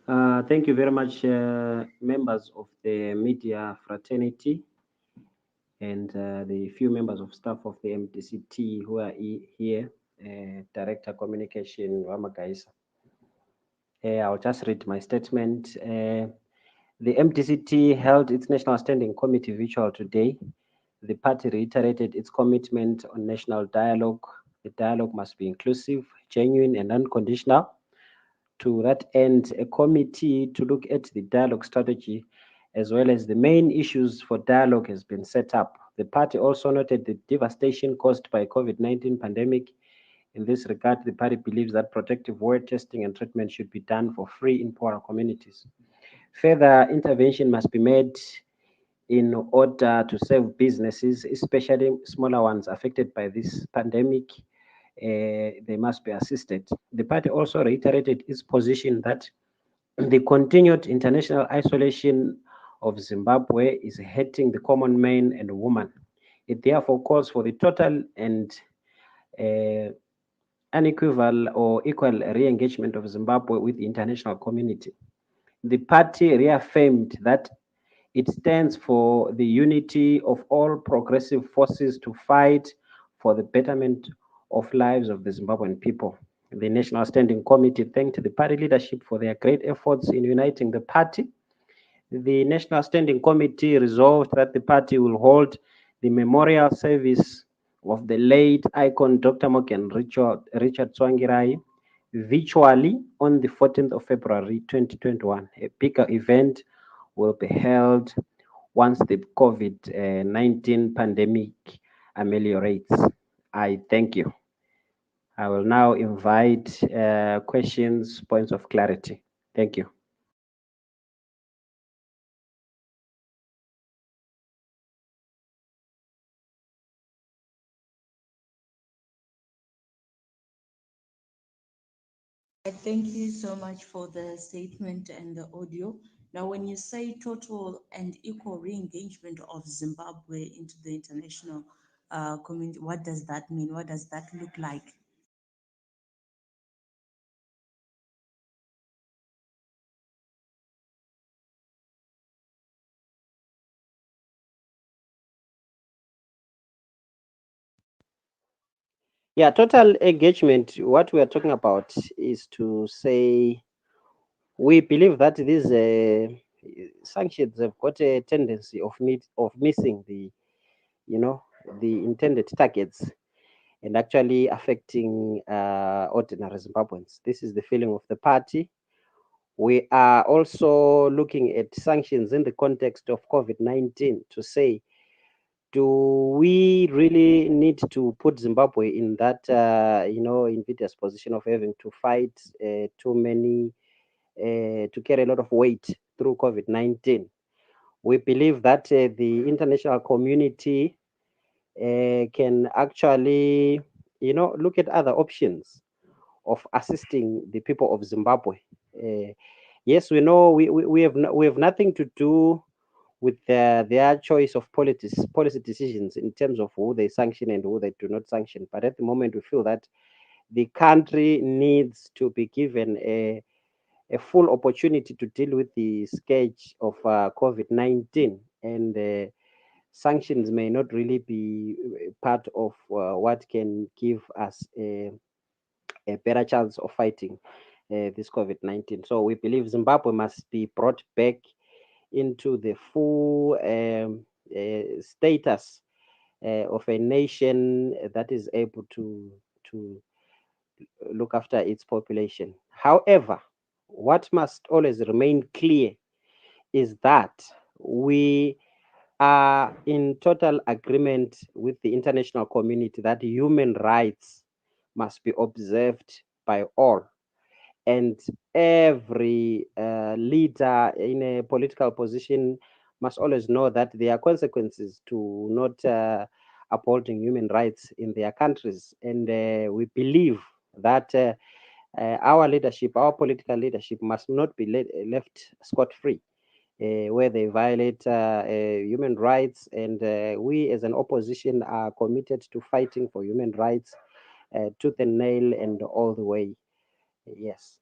Thank you very much, members of the media fraternity and the few members of staff of the MTCT who are here, Director Communication, Wamagaisa. I'll just read my statement. The MTCT held its National Standing Committee virtual today. The party reiterated its commitment on national dialogue. The dialogue must be inclusive, genuine, and unconditional. To that end, a committee to look at the dialogue strategy as well as the main issues for dialogue has been set up. The party also noted the devastation caused by COVID-19 pandemic. In this regard, the party believes that protective word testing and treatment should be done for free in poorer communities. Further intervention must be made in order to save businesses, especially smaller ones affected by this pandemic. They must be assisted. The party also reiterated its position that the continued international isolation of Zimbabwe is hurting the common man and woman. It therefore calls for the total and uh, unequivocal or equal re-engagement of Zimbabwe with the international community. The party reaffirmed that it stands for the unity of all progressive forces to fight for the betterment of lives of the Zimbabwean people. The National Standing Committee thanked the party leadership for their great efforts in uniting the party. The National Standing Committee resolved that the party will hold the memorial service of the late icon Dr. Morgan Richard Tsvangirai virtually on the 14th of February 2021. A bigger event will be held once the COVID 19 pandemic ameliorates. I thank you. I will now invite questions, points of clarity. Thank you. Thank you so much for the statement and the audio. Now, when you say total and equal re-engagement of Zimbabwe into the international community, what does that mean? What does that look like? Yeah, total engagement. What we are talking about is to say we believe that these sanctions have got a tendency of missing the, you know, the intended targets and actually affecting ordinary Zimbabweans. This is the feeling of the party. We are also looking at sanctions in the context of COVID-19 to say, do we really need to put Zimbabwe in that, invidious position of having to fight too many, to carry a lot of weight through COVID-19? We believe that the international community can actually, look at other options of assisting the people of Zimbabwe. Uh, yes, we know we have nothing to do with their choice of policy decisions in terms of who they sanction and who they do not sanction. But at the moment, we feel that the country needs to be given a full opportunity to deal with the scourge of COVID-19, and sanctions may not really be part of what can give us a better chance of fighting this COVID-19. So we believe Zimbabwe must be brought back into the full status of a nation that is able to look after its population. However, what must always remain clear is that we are in total agreement with the international community that human rights must be observed by all, and every leader in a political position must always know that there are consequences to not upholding human rights in their countries. And we believe that our leadership, our political leadership, must not be left scot free. Where they violate human rights, and we as an opposition are committed to fighting for human rights tooth and nail and all the way. Yes.